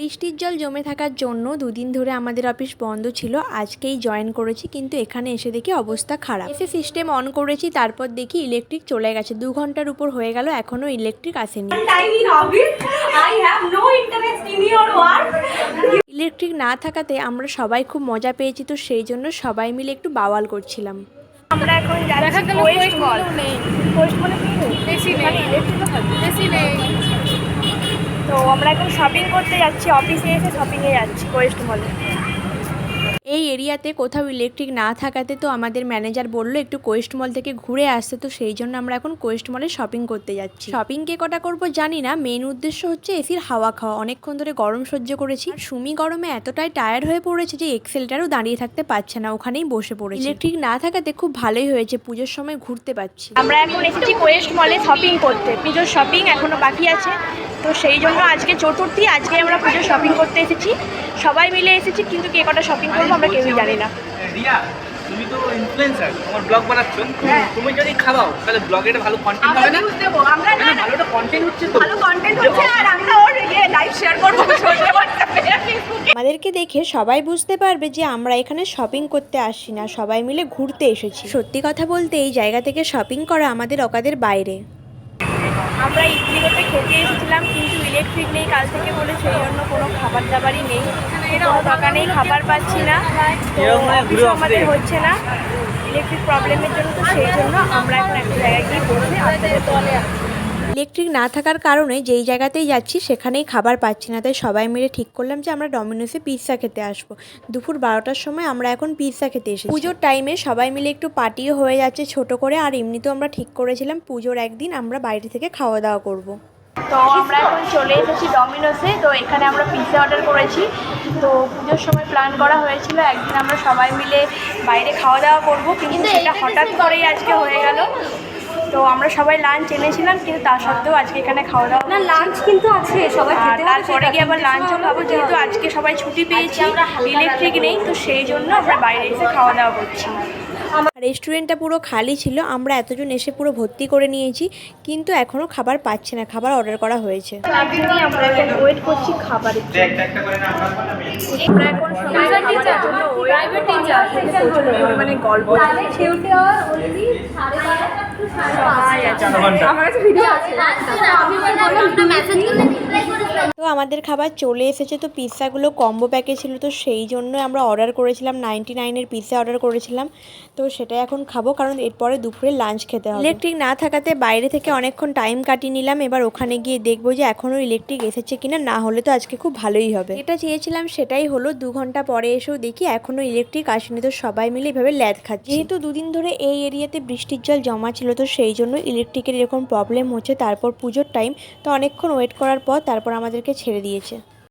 বৃষ্টির জল জমে থাকার জন্য দুদিন ধরে আমাদের অফিস বন্ধ ছিল। আজকেই জয়েন করেছি, কিন্তু এখানে এসে দেখি অবস্থা খারাপ। এসে সিস্টেম অন করেছি, তারপর দেখি ইলেকট্রিক চলে গেছে। 2 ঘন্টার উপর হয়ে গেল, এখনো ইলেকট্রিক আসেনি। ইলেকট্রিক না থাকাতে আমরা সবাই খুব মজা পেয়েছি, তো সেই জন্য সবাই মিলে একটু বাওয়াল করছিলাম। আমরা এখন যাচ্ছি কোয়েস্ট মল। কোয়েস্ট মলে তো আমরা এখন শপিং করতে যাচ্ছি, অফিসে এসে শপিংয়ে যাচ্ছি কোয়েস্ট মলে। এই এরিয়াতে কোথাও ইলেকট্রিক না থাকাতে তো আমাদের ম্যানেজার বললো একটু কোয়েস্ট মল থেকে ঘুরে আসতে, তো সেই জন্য আমরা এখন কোয়েস্ট মলে শপিং করতে যাচ্ছি। শপিং কে কটা করবো জানি না, মেন উদ্দেশ্য হচ্ছে এসির হাওয়া খাওয়া। অনেকক্ষণ ধরে গরম সহ্য করেছি, সুমি গরমে এতটাই টায়ার্ড হয়ে পড়েছে যে এক্সেলটারও দাঁড়িয়ে থাকতে পারছে না, ওখানেই বসে পড়েছে। ইলেকট্রিক না থাকাতে খুব ভালোই হয়েছে, পুজোর সময় ঘুরতে পারছি। আমরা এখন এসেছি কোয়েস্ট মলে শপিং করতে, পুজোর শপিং এখনো বাকি আছে, তো সেই জন্য আজকে চতুর্থী, আজকে আমরা পুজোর শপিং করতে এসেছি। সবাই মিলে এসেছি, কিন্তু কে কটা শপিং করবো আমরা কেউই জানি না। রিয়া, তুমি তো ইনফ্লুয়েন্সার, তোমার ব্লগ বানাচ্ছ, তুমি যদি খাওয়াও তাহলে ব্লগে একটা ভালো কন্টেন্ট হবে না? আমরা না ভালো একটা কন্টেন্ট হচ্ছে, তো ভালো কন্টেন্ট হচ্ছে, আর আমরা ওর লাইভ শেয়ার করব সোশ্যাল হোয়াটসঅ্যাপে আর ফেসবুকে। আমাদেরকে দেখে সবাই বুঝতে পারবে যে আমরা এখানে শপিং করতে আসছি না, সবাই মিলে ঘুরতে এসেছি। সত্যি কথা বলতে এই জায়গা থেকে শপিং করা আমাদের অকাদের বাইরে। আমরা ইডলিতে খেতে এসেছিলাম, কিন্তু ইলেকট্রিক নেই কাল থেকে বলে, সেই জন্য কোনো খাবার দাবারই নেই, কোনো দোকানেই খাবার পাচ্ছি না, তো অফিসও আমাদের হচ্ছে না ইলেকট্রিক প্রবলেমের জন্য, তো সেই জন্য আমরা এখন একটা জায়গায় গিয়ে বসে ইলেকট্রিক না থাকার কারণে যেই জায়গাতেই যাচ্ছি সেখানেই খাবার পাচ্ছি না, তাই সবাই মিলে ঠিক করলাম যে আমরা ডমিনোসে পিৎজা খেতে আসবো। দুপুর 12টার সময় আমরা এখন পিৎজা খেতে এসেছি। পুজোর টাইমে সবাই মিলে একটু পার্টিও হয়ে যাচ্ছে ছোট করে, আর এমনিতেও আমরা ঠিক করেছিলাম পুজোর একদিন আমরা বাইরে থেকে খাওয়া দাওয়া করবো। তো আমরা এখন চলে এসেছি ডমিনোসে, তো এখানে আমরা পিৎজা অর্ডার করেছি। তো পুজোর সময় প্ল্যান করা হয়েছিল একদিন আমরা সবাই মিলে বাইরে খাওয়া দাওয়া করবো, কিন্তু সেটা হঠাৎ করেই আজকে হয়ে গেল। তো আমরা সবাই লাঞ্চ এনেছিলাম, কিন্তু তা সত্ত্বেও আজকে এখানে খাওয়া দাওয়া না, লাঞ্চ কিন্তু আছে সবাই, আর তারপরে গিয়ে আবার লাঞ্চও খাবো, যেহেতু আজকে সবাই ছুটি পেয়েছি, ইলেকট্রিক নেই, তো সেই জন্য আমরা বাইরে এসে খাওয়া দাওয়া করছি। রেস্টুরেন্টটা পুরো খালি ছিল, আমরা এতজন এসে পুরো ভর্তি করে নিয়েছি, কিন্তু এখনও খাবার পাচ্ছি না, খাবার অর্ডার করা হয়েছে। আমরা এখন ওয়েট করছি খাবারের জন্য। আমরা এখন মানে গল্প তো আমাদের খাবার চলে এসেছে। তো পিৎজাগুলো কম্বো প্যাকে ছিল, তো সেই জন্য আমরা অর্ডার করেছিলাম 99-এর পিৎজা অর্ডার করেছিলাম, তো সেটা এখন খাবো, কারণ এরপরে দুপুরে লাঞ্চ খেতে হবে। ইলেকট্রিক না থাকাতে বাইরে থেকে অনেকক্ষণ টাইম কাটিয়ে নিলাম, এবার ওখানে গিয়ে দেখবো যে এখনও ইলেকট্রিক এসেছে কিনা, না হলে তো আজকে খুব ভালোই হবে। এটা চেয়েছিলাম সেটাই হলো, 2 ঘন্টা পরে এসেও দেখি এখনও ইলেকট্রিক আসেনি, তো সবাই মিলে এভাবে ল্যাদ খাচ্ছি। যেহেতু দুদিন ধরে এই এরিয়াতে বৃষ্টির জল জমা ছিল, তো সেই জন্য ইলেকট্রিকের এরকম প্রবলেম হচ্ছে। তারপর পুজোর টাইম, তো অনেকক্ষণ ওয়েট করার পর তারপর আমাদেরকে ছেড়ে দিয়েছে।